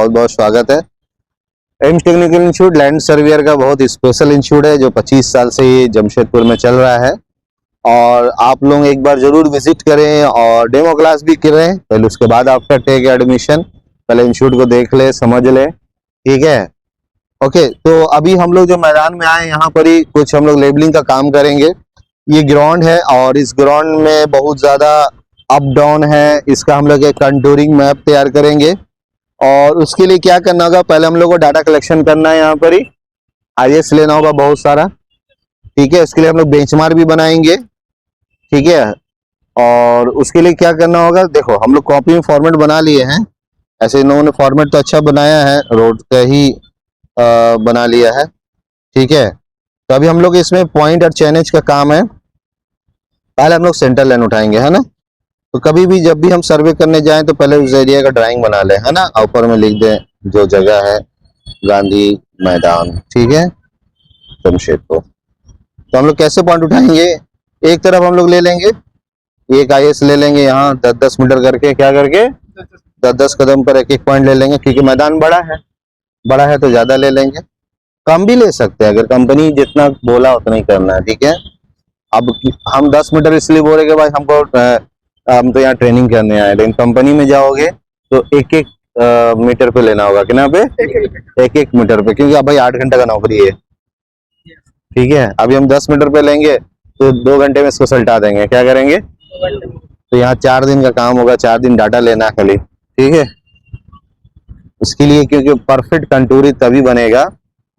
बहुत बहुत स्वागत है। AIIMS technical institute land surveyor का बहुत स्पेशल इंस्टीट्यूट है जो 25 साल से ये जमशेदपुर में चल रहा है और आप लोग एक बार जरूर विजिट करें और डेमो क्लास भी करें। पहले उसके बाद आफ्टर टेक एडमिशन पहले इंस्टीट्यूट को देख ले, समझ ले, ठीक है। ओके, तो अभी हम लोग जो मैदान में आए यहाँ पर ही कुछ हम लोग लेबलिंग का काम करेंगे। ये ग्राउंड है और इस ग्राउंड में बहुत ज्यादा अप डाउन है, इसका हम लोग एक कंटूरिंग मैप तैयार करेंगे और उसके लिए क्या करना होगा, पहले हम लोग को डाटा कलेक्शन करना है, यहाँ पर ही आईएस लेना होगा बहुत सारा, ठीक है। इसके लिए हम लोग बेंचमार्क भी बनाएंगे, ठीक है। और उसके लिए क्या करना होगा, देखो हम लोग कॉपी में फॉर्मेट बना लिए हैं, ऐसे इन लोगों ने फॉर्मेट तो अच्छा बनाया है, रोड का ही बना लिया है, ठीक है। तो अभी हम लोग इसमें पॉइंट और चैनेज का काम है। पहले हम लोग सेंटर लाइन उठाएंगे, है ना। तो कभी भी जब भी हम सर्वे करने जाएं तो पहले उस एरिया का ड्राइंग बना लें, है ना। ऊपर में लिख दें जो जगह है, गांधी मैदान, ठीक है, जमशेदपुर। तो हम लोग कैसे पॉइंट उठाएंगे, एक तरफ हम लोग ले लेंगे, एक आईएस ले लेंगे यहाँ 10-10 मीटर करके, क्या करके 10-10 कदम पर एक एक पॉइंट ले लेंगे, क्योंकि मैदान बड़ा है तो ज्यादा ले लेंगे, कम भी ले सकते हैं अगर कंपनी जितना बोला उतना ही करना है, ठीक है। अब हम 10 मीटर इसलिए बोले कि भाई हमको हम तो यहाँ ट्रेनिंग करने आए, लेकिन कंपनी में जाओगे तो एक एक मीटर पे लेना होगा, कितना पे, एक एक मीटर पे, क्योंकि अब भाई 8 घंटे का नौकरी है, ठीक है। अभी हम 10 मीटर पे लेंगे तो 2 घंटे में इसको सल्टा देंगे, क्या करेंगे। तो यहाँ 4 दिन का काम होगा, 4 दिन डाटा लेना है खाली, ठीक है। उसके लिए क्योंकि परफेक्ट कंटूरी तभी बनेगा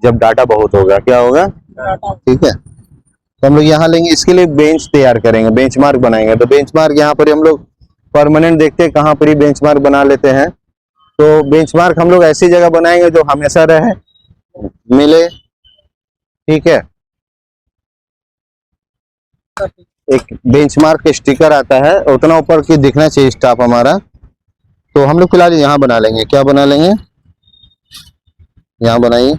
जब डाटा बहुत होगा, क्या होगा, ठीक है। तो हम लोग यहाँ लेंगे, इसके लिए बेंच तैयार करेंगे, बेंचमार्क बनाएंगे। तो बेंचमार्क यहाँ पर हम लोग परमानेंट देखते हैं कहाँ पर ही बेंचमार्क बना लेते हैं। तो बेंचमार्क हम लोग ऐसी जगह बनाएंगे जो हमेशा रहे, मिले, ठीक है। एक बेंचमार्क का स्टिकर आता है, उतना ऊपर की दिखना चाहिए स्टाफ हमारा। तो हम लोग फिलहाल यहाँ बना लेंगे, क्या बना लेंगे, यहाँ बनाइए।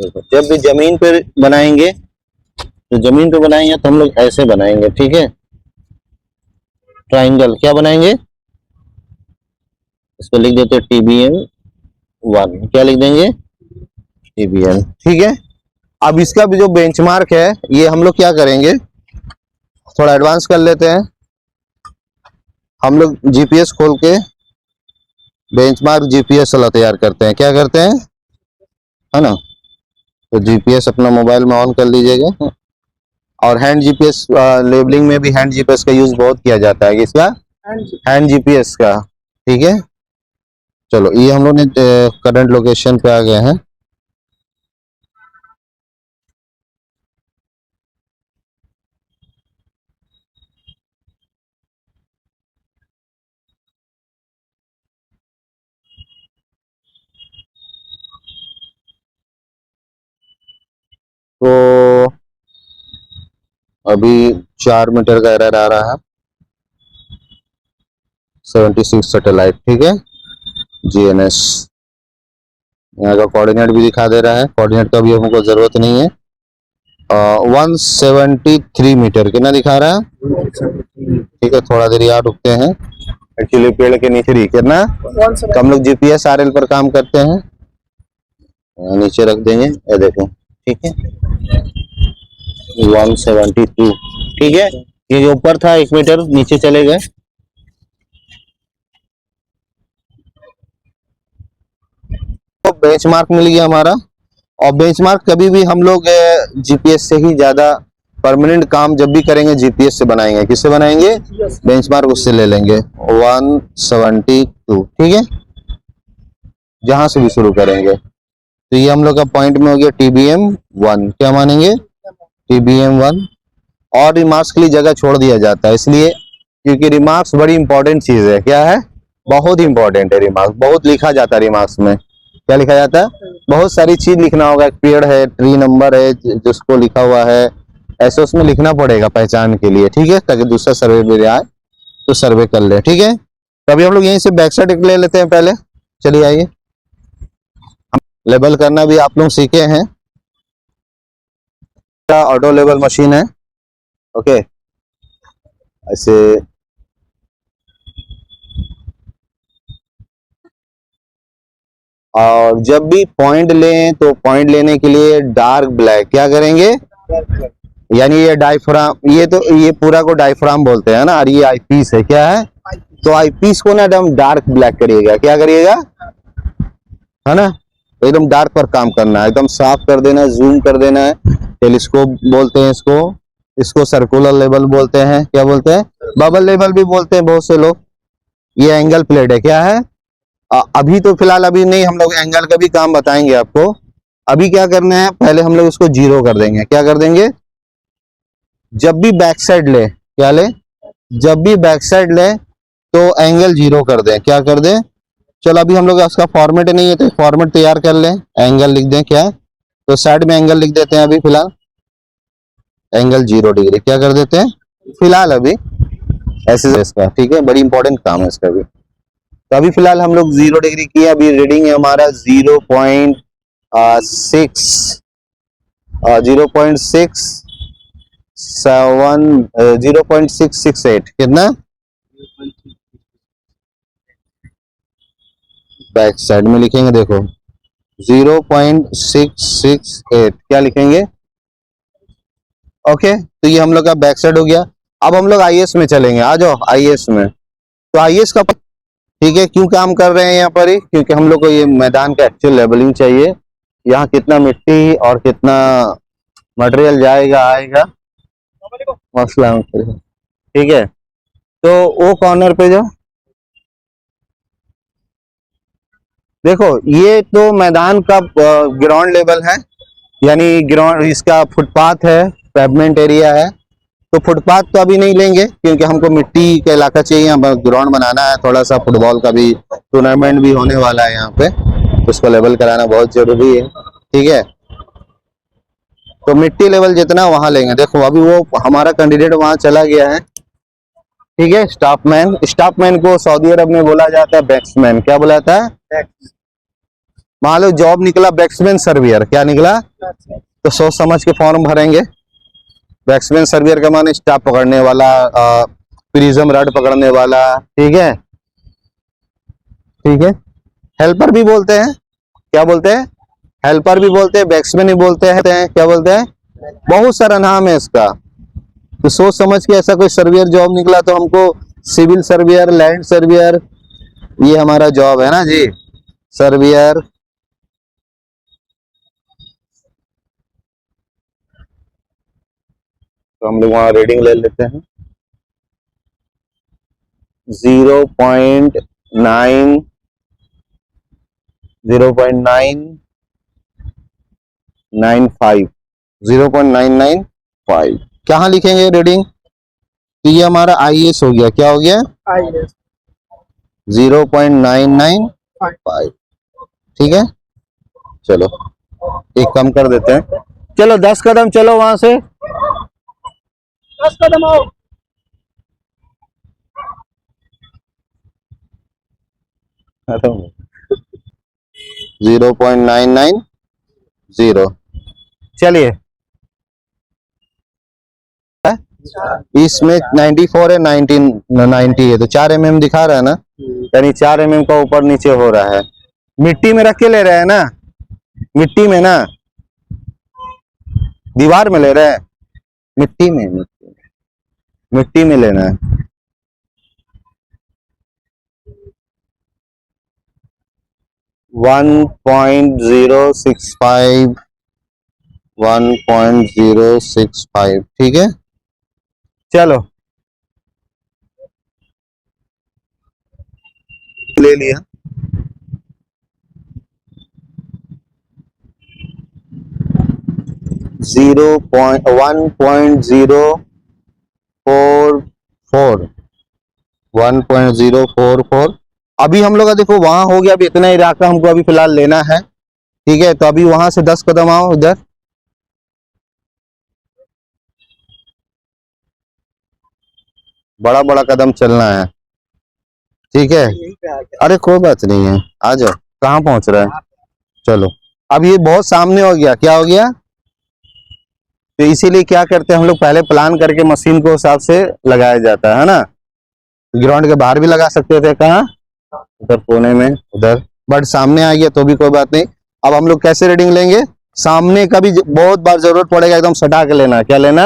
जब भी जमीन पर बनाएंगे तो जमीन पे बनाएंगे तो हम लोग ऐसे बनाएंगे, ठीक है। ट्राइंगल क्या बनाएंगे, इसको लिख देते हैं TBM1, क्या लिख देंगे, TBM, ठीक है। अब इसका भी जो बेंचमार्क है ये हम लोग क्या करेंगे, थोड़ा एडवांस कर लेते हैं। हम लोग जीपीएस खोल के बेंचमार्क जीपीएस वाला तैयार करते हैं, क्या करते हैं, है ना। तो जीपीएस अपना मोबाइल में ऑन कर लीजिएगा। और हैंड जीपीएस लेबलिंग में भी हैंड जीपीएस का यूज बहुत किया जाता है, किसका, हैंड जीपीएस का, ठीक है। चलो ये हम लोग ने करंट लोकेशन पे आ गए हैं। तो अभी 4 मीटर का एरर आ रहा है, 76 सैटेलाइट, ठीक है, GNS। यहाँ का कोऑर्डिनेट भी दिखा दे रहा है, कोऑर्डिनेट का भी हमको जरूरत नहीं है। 173 मीटर कितना दिखा रहा है, ठीक है। थोड़ा देर यहाँ रुकते हैं, एक्चुअली पेड़ के नीचे ही कितना, तो हम लोग जीपीएस आरएल पर काम करते हैं, नीचे रख देंगे, ये देखो, ठीक है, 172, ठीक है। ये जो ऊपर था 1 मीटर नीचे चले गए। तो बेंचमार्क मिल गया हमारा। और बेंचमार्क कभी भी हम लोग जीपीएस से ही ज्यादा परमानेंट काम जब भी करेंगे जीपीएस से बनाएंगे, किससे बनाएंगे, बेंचमार्क उससे ले लेंगे 172, ठीक है, जहां से भी शुरू करेंगे। तो ये हम लोग का पॉइंट में हो गया TBM1, क्या मानेंगे, TBM1। और रिमार्क्स के लिए जगह छोड़ दिया जाता है, इसलिए क्योंकि रिमार्क्स बड़ी इंपॉर्टेंट चीज है, क्या है, बहुत ही इंपॉर्टेंट है रिमार्क्स, बहुत लिखा जाता है रिमार्क्स में, क्या लिखा जाता है, बहुत सारी चीज लिखना होगा, पेड़ है, ट्री नंबर है जिसको लिखा हुआ है, ऐसे उसमें लिखना पड़ेगा पहचान के लिए, ठीक है, ताकि दूसरा सर्वे भी आए तो सर्वे कर ले, ठीक है। तो अभी हम लोग यहीं से बैक साइड ले लेते हैं पहले, चलिए आइए। लेबल करना भी आप लोग सीखे हैं, ऑटो लेवल मशीन है, ओके। ऐसे और जब भी पॉइंट लें तो पॉइंट लेने के लिए डार्क ब्लैक क्या करेंगे, यानी ये डायफ्राम, ये पूरा को डायफ्राम बोलते हैं ना, और ये आईपीस है, क्या है, तो आईपीस को ना एकदम डार्क ब्लैक करिएगा, क्या करिएगा, है ना, तो एकदम डार्क पर काम करना है, एकदम साफ कर देना है, जूम कर देना है। टेलीस्कोप बोलते हैं इसको, इसको सर्कुलर लेवल बोलते हैं, क्या बोलते हैं, बबल लेवल भी बोलते हैं बहुत से लोग। ये एंगल प्लेट है, क्या है, अभी तो फिलहाल अभी नहीं, हम लोग एंगल का भी काम बताएंगे आपको। अभी क्या करना है, पहले हम लोग इसको जीरो कर देंगे, क्या कर देंगे, जब भी बैक साइड ले, क्या ले, जब भी बैक साइड ले तो एंगल जीरो कर दें, क्या कर दें। चलो अभी हम लोग इसका फॉर्मेट नहीं है तो फॉर्मेट तैयार कर लें, एंगल लिख दें, क्या, तो साइड में एंगल लिख देते हैं अभी फिलहाल, एंगल 0 डिग्री क्या कर देते हैं फिलहाल अभी, ऐसे इसका, ठीक है, बड़ी इंपॉर्टेंट काम है इसका भी। तो अभी फिलहाल हम लोग 0 डिग्री किया, अभी रीडिंग है हमारा 0.668 कितना, बैक साइड में लिखेंगे, देखो 0.668 क्या लिखेंगे, ओके। तो ये हम लोग का बैक साइड हो गया। अब हम लोग आईएस में चलेंगे, आ जाओ आईएस में। तो आईएस का, ठीक है, क्यों काम कर रहे हैं यहाँ पर ही, क्योंकि हम लोग को ये मैदान का एक्चुअल लेवलिंग चाहिए, यहाँ कितना मिट्टी और कितना मटेरियल जाएगा आएगा, मसला, ठीक है। तो वो कॉर्नर पे जाओ, देखो ये तो मैदान का ग्राउंड लेवल है, यानी ग्राउंड इसका फुटपाथ है, पेवमेंट एरिया है। तो फुटपाथ तो अभी नहीं लेंगे क्योंकि हमको मिट्टी का इलाका चाहिए, यहाँ ग्राउंड बनाना है, थोड़ा सा फुटबॉल का भी टूर्नामेंट भी होने वाला है यहाँ पे, उसको लेवल कराना बहुत जरूरी है, ठीक है। तो मिट्टी लेवल जितना वहां लेंगे, देखो अभी वो हमारा कैंडिडेट वहां चला गया है, ठीक है, स्टाफमैन, स्टाफमैन को सऊदी अरब में बोला जाता है बैट्समैन, क्या बोला जाता है, मान लो जॉब निकला बैट्समैन सर्वियर, क्या निकला, तो सोच समझ के फॉर्म भरेंगे। बैट्समैन सर्वियर का माने स्टाफ पकड़ने वाला, प्रिज्म रड पकड़ने वाला, ठीक है, ठीक है। हेल्पर भी बोलते हैं, क्या बोलते हैं, हेल्पर भी बोलते हैं, बैट्समैन भी बोलते हैं, क्या बोलते हैं, बहुत सारा नाम है इसका। तो सोच समझ के ऐसा कोई सर्वियर जॉब निकला तो हमको सिविल सर्वियर, लैंड सर्वियर, ये हमारा जॉब है ना जी, सर्वियर। तो हम लोग वहां रीडिंग ले लेते हैं 0.9 0.995 0.995 कहाँ लिखेंगे रीडिंग, तो ये हमारा आईएस हो गया, क्या हो गया, आईएस 0.995, ठीक है। चलो एक कम कर देते हैं, चलो 10 कदम चलो वहां से, 10 कदम आओ, जीरो 0.990, चलिए इसमें 94 है, 90 है, तो 4 mm दिखा रहा है ना, यानी 4 mm का ऊपर नीचे हो रहा है। मिट्टी में रख के ले रहे हैं ना, मिट्टी में ना, दीवार में ले रहे हैं, मिट्टी में, मिट्टी में लेना है। वन पॉइंट 1.065 ठीक है। चलो ले लिया, जीरो पॉइंट 1.044 1.044। अभी हम लोग का देखो वहां हो गया, अभी इतना इलाका हमको अभी फिलहाल लेना है, ठीक है। तो अभी वहां से 10 कदम आओ इधर, बड़ा बड़ा कदम चलना है, ठीक है। अरे कोई बात नहीं है, आ जाओ, कहाँ पहुंच रहा है, चलो। अब ये बहुत सामने हो गया, क्या हो गया, तो इसीलिए क्या करते हैं हम लोग, पहले प्लान करके मशीन को हिसाब से लगाया जाता है ना। ग्राउंड के बाहर भी लगा सकते थे, कहाँ, उधर कोने में, उधर बट सामने आ गया तो भी कोई बात नहीं। अब हम लोग कैसे रीडिंग लेंगे, सामने का भी बहुत बार जरूरत पड़ेगा, एकदम सटा के लेना। क्या लेना,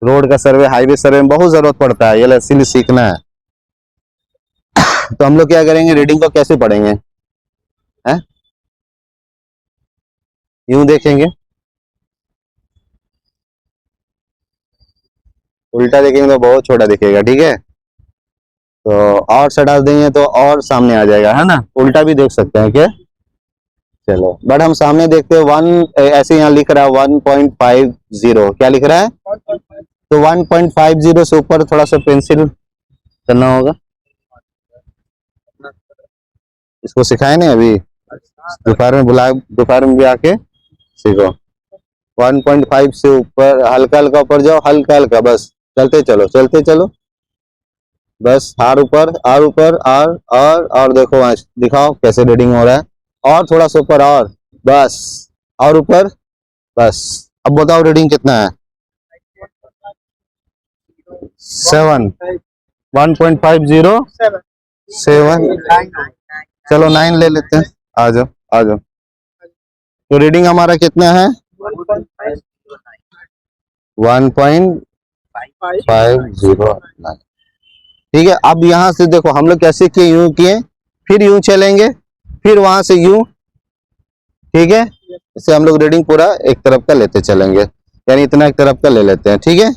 रोड का सर्वे, हाईवे सर्वे में बहुत जरूरत पड़ता है, ये इसीलिए सीखना है। तो हम लोग क्या करेंगे, रीडिंग को कैसे पढ़ेंगे, हैं? यूं देखेंगे, उल्टा देखेंगे तो बहुत छोटा दिखेगा, ठीक है। तो और सटा देंगे तो और सामने आ जाएगा, है ना। उल्टा भी देख सकते हैं क्या, चलो। बट हम सामने देखते हैं वन, ऐसे यहाँ लिख रहा है 1.50, क्या लिख रहा है, तो 1.50 से ऊपर थोड़ा सा पेंसिल करना होगा। इसको सिखाए नहीं अभी, दोपहर में भी आके सीखो। 1.5 से ऊपर, हल्का हल्का ऊपर जाओ, हल्का हल्का, बस चलते चलो, चलते चलो, बस और ऊपर और ऊपर और देखो, वहां दिखाओ कैसे रीडिंग हो रहा है, और थोड़ा सा ऊपर, और बस, और ऊपर, बस। अब बताओ रीडिंग कितना है, 7, 1.50, 7, चलो 9 ले लेते हैं, आ जाओ आ जाओ। तो रीडिंग हमारा कितना है, 1.509, ठीक है। अब यहाँ से देखो हम लोग कैसे किए, यूं किए, फिर यूं चलेंगे, फिर वहां से यूं, ठीक है। इससे हम लोग रीडिंग पूरा एक तरफ का लेते चलेंगे, यानी इतना एक तरफ का ले लेते हैं, ठीक है।